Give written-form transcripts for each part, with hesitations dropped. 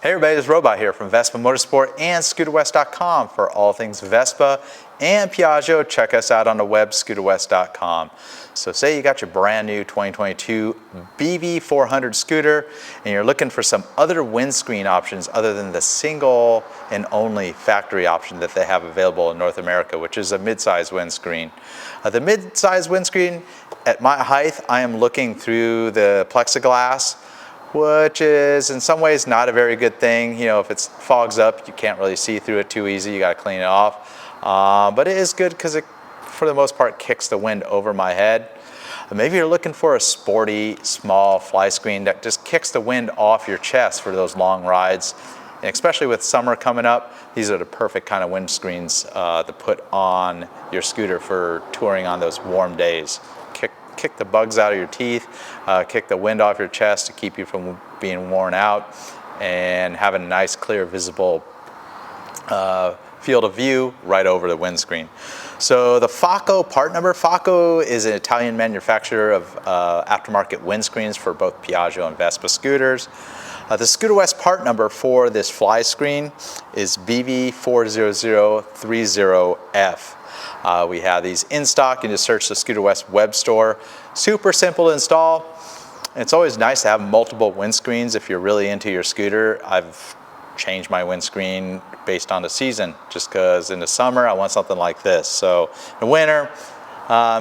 Hey everybody, it's Robot here from Vespa Motorsport and ScooterWest.com for all things Vespa and Piaggio. Check us out on the web, ScooterWest.com. So say you got your brand new 2022 BV400 scooter and you're looking for some other windscreen options other than the single and only factory option that they have available in North America, which is a mid-size windscreen. The mid-size windscreen, at my height, I am looking through the plexiglass, which is in some ways not a very good thing. You know, if it fogs up, you can't really see through it too easy. You got to clean it off. But it is good because it, for the most part, kicks the wind over my head. Maybe you're looking for a sporty, small fly screen that just kicks the wind off your chest for those long rides. And especially with summer coming up, these are the perfect kind of windscreens to put on your scooter for touring on those warm days. Kick the bugs out of your teeth, kick the wind off your chest to keep you from being worn out, and have a nice, clear, visible field of view right over the windscreen. So the Faco part number, Faco is an Italian manufacturer of aftermarket windscreens for both Piaggio and Vespa scooters. The ScooterWest part number for this fly screen is BV40030F. We have these in stock. You just search the ScooterWest web store. Super simple to install. It's always nice to have multiple windscreens if you're really into your scooter. I've changed my windscreen based on the season, just because in the summer I want something like this. So in the winter,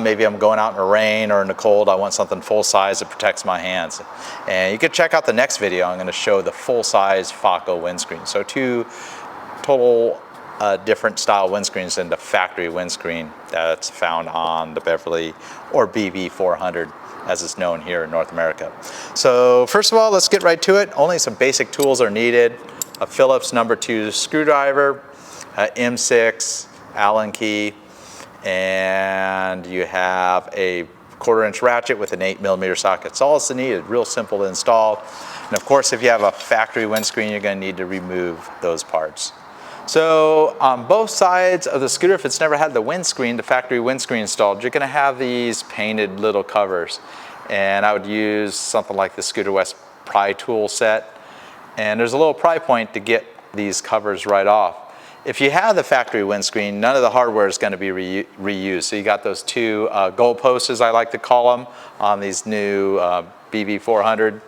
maybe I'm going out in the rain or in the cold, I want something full size that protects my hands. And you can check out the next video. I'm going to show the full size Faco windscreen. So two total different style windscreens than the factory windscreen that's found on the Beverly or BV400 as it's known here in North America. So first of all, let's get right to it. Only some basic tools are needed. A Phillips #2 screwdriver, M6, Allen key, and you have a 1/4-inch ratchet with an 8mm socket. That's all it's needed, real simple to install. And of course, if you have a factory windscreen, you're going to need to remove those parts. So on both sides of the scooter, if it's never had the windscreen, the factory windscreen installed, you're going to have these painted little covers. And I would use something like the ScooterWest pry tool set. And there's a little pry point to get these covers right off. If you have the factory windscreen, none of the hardware is going to be reused. So you got those two goalposts, as I like to call them, on these new BV400.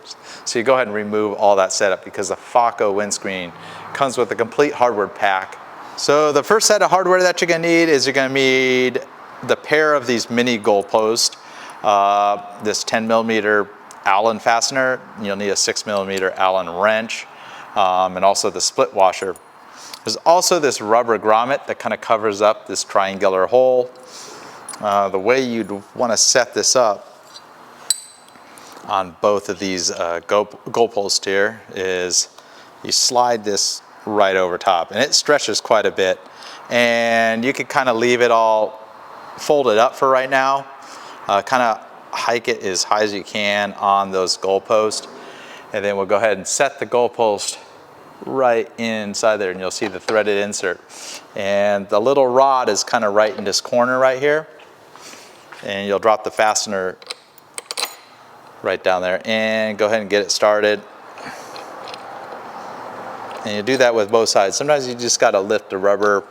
So you go ahead and remove all that setup because the Faco windscreen comes with a complete hardware pack. So the first set of hardware that you're going to need is you're going to need the pair of these mini goalposts, this 10mm Allen fastener. You'll need a 6mm Allen wrench, and also the split washer. There's also this rubber grommet that kind of covers up this triangular hole. The way you'd want to set this up on both of these goalposts here is you slide this right over top, and it stretches quite a bit. And you can kind of leave it all folded up for right now. Kind of hike it as high as you can on those goalposts, and then we'll go ahead and set the goalpost right inside there, and you'll see the threaded insert. And the little rod is kind of right in this corner right here, and you'll drop the fastener right down there and go ahead and get it started. And you do that with both sides. Sometimes you just got to lift the rubber,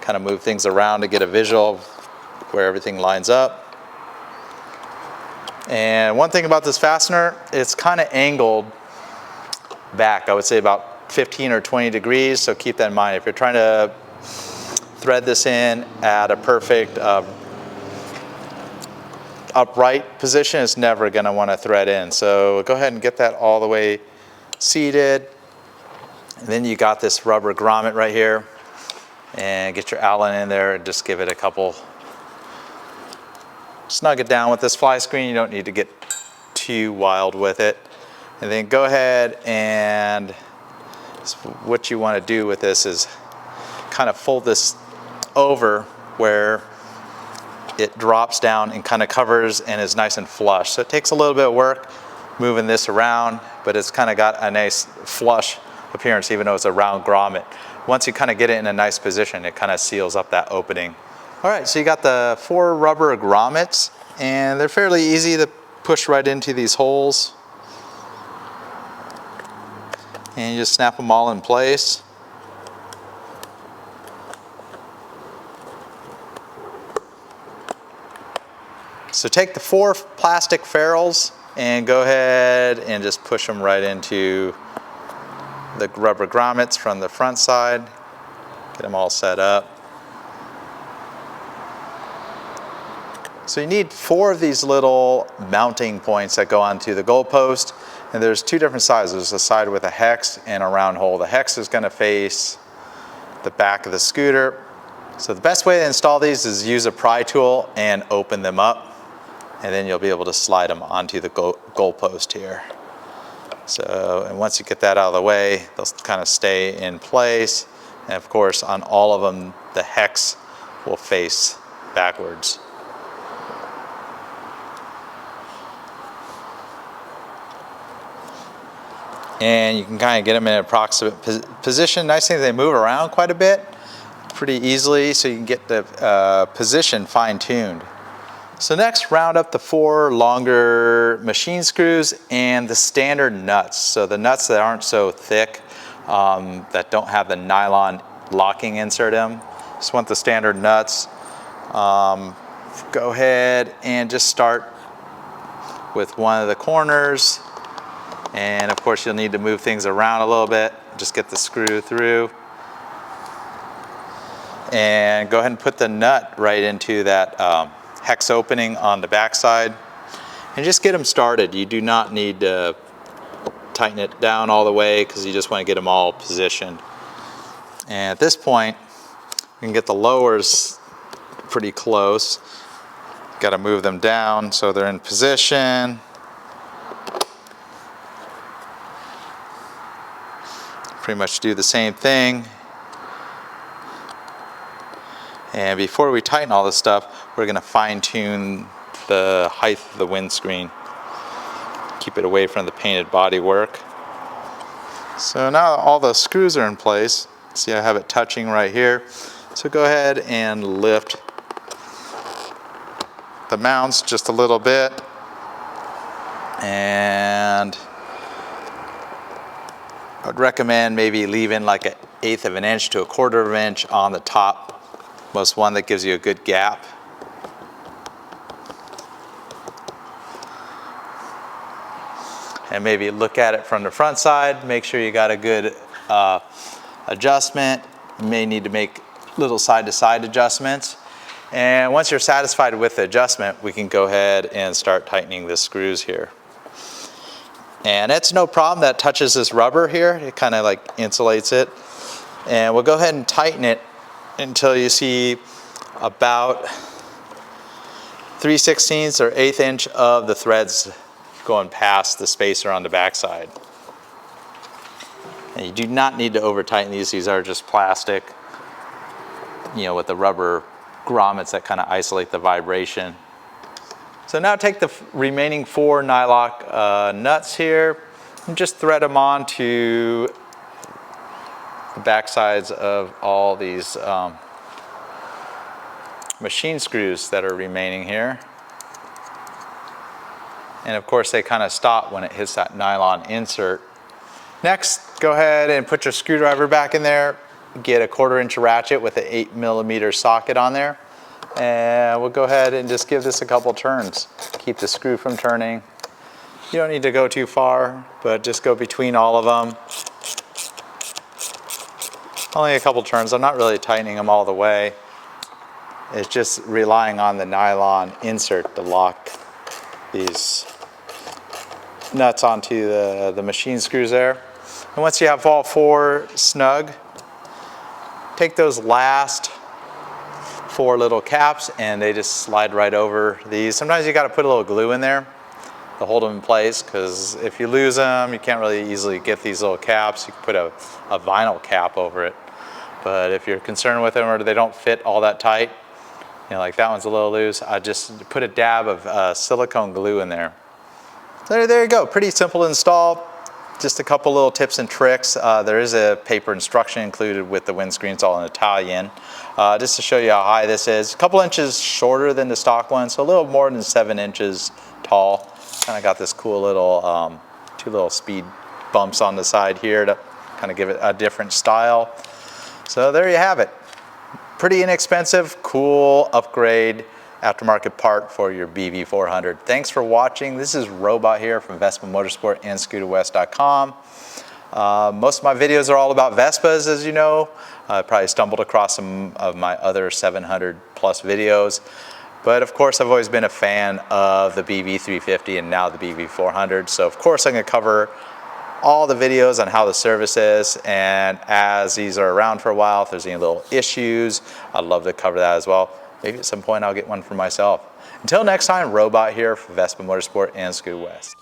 kind of move things around to get a visual of where everything lines up. And one thing about this fastener, it's kind of angled back, I would say about 15 or 20 degrees, so keep that in mind. If you're trying to thread this in at a perfect upright position, it's never going to want to thread in. So go ahead and get that all the way seated. And then you got this rubber grommet right here, and get your Allen in there and just give it a couple. Snug it down with this fly screen. You don't need to get too wild with it. And then go ahead, and what you want to do with this is kind of fold this over where it drops down and kind of covers and is nice and flush. So it takes a little bit of work moving this around, but it's kind of got a nice flush appearance even though it's a round grommet. Once you kind of get it in a nice position, it kind of seals up that opening. All right, so you got the 4 rubber grommets, and they're fairly easy to push right into these holes. And you just snap them all in place. So take the 4 plastic ferrules and go ahead and just push them right into the rubber grommets from the front side. Get them all set up. So you need 4 of these little mounting points that go onto the goalpost, and there's 2 different sizes. There's a side with a hex and a round hole. The hex is going to face the back of the scooter. So the best way to install these is use a pry tool and open them up, and then you'll be able to slide them onto the goalpost here. So, and once you get that out of the way, they'll kind of stay in place. And of course, on all of them, the hex will face backwards. And you can kind of get them in an approximate position. Nice thing is they move around quite a bit, pretty easily, so you can get the position fine-tuned. So next, round up the 4 longer machine screws and the standard nuts. So the nuts that aren't so thick, that don't have the nylon locking insert in them. Just want the standard nuts. Go ahead and just start with one of the corners. And of course, you'll need to move things around a little bit. Just get the screw through. And go ahead and put the nut right into that hex opening on the back side. And just get them started. You do not need to tighten it down all the way because you just want to get them all positioned. And at this point, you can get the lowers pretty close. Got to move them down so they're in position. Pretty much do the same thing. And before we tighten all this stuff, we're going to fine-tune the height of the windscreen. Keep it away from the painted bodywork. So now all the screws are in place. See, I have it touching right here. So go ahead and lift the mounts just a little bit. And I would recommend maybe leaving like 1/8 of an inch to 1/4 of an inch on the top most one. That gives you a good gap. And maybe look at it from the front side, make sure you got a good adjustment. You may need to make little side-to-side adjustments. And once you're satisfied with the adjustment, we can go ahead and start tightening the screws here. And it's no problem that touches this rubber here. It kind of like insulates it. And we'll go ahead and tighten it until you see about 3/16 or 1/8 inch of the threads going past the spacer on the backside. And you do not need to over tighten these. These are just plastic, you know, with the rubber grommets that kind of isolate the vibration. So now take the remaining 4 nylock nuts here and just thread them onto the back sides of all these machine screws that are remaining here. And of course they kind of stop when it hits that nylon insert. Next, go ahead and put your screwdriver back in there. Get a 1/4 inch ratchet with an 8mm socket on there. And we'll go ahead and just give this a couple turns. Keep the screw from turning. You don't need to go too far, but just go between all of them. Only a couple turns. I'm not really tightening them all the way. It's just relying on the nylon insert to lock these nuts onto the machine screws there. And once you have all 4 snug, take those last 4 little caps and they just slide right over these. Sometimes you got to put a little glue in there to hold them in place, because if you lose them, you can't really easily get these little caps. You can put a vinyl cap over it. But if you're concerned with them or they don't fit all that tight, you know, like that one's a little loose, I just put a dab of silicone glue in there. So there you go, pretty simple to install. Just a couple little tips and tricks. There is a paper instruction included with the windscreen. It's all in Italian. Just to show you how high this is. A couple inches shorter than the stock one, so a little more than 7 inches tall. Kind of got this cool little 2 little speed bumps on the side here to kind of give it a different style. So there you have it. Pretty inexpensive, cool upgrade aftermarket part for your BV400. Thanks for watching. This is Robot here from Vespa Motorsport and ScooterWest.com. Most of my videos are all about Vespas, as you know. I probably stumbled across some of my other 700 plus videos. But of course, I've always been a fan of the BV350 and now the BV400. So of course, I'm going to cover all the videos on how the service is. And as these are around for a while, if there's any little issues, I'd love to cover that as well. Maybe at some point I'll get one for myself. Until next time, Robot here for Vespa Motorsport and Scooter West.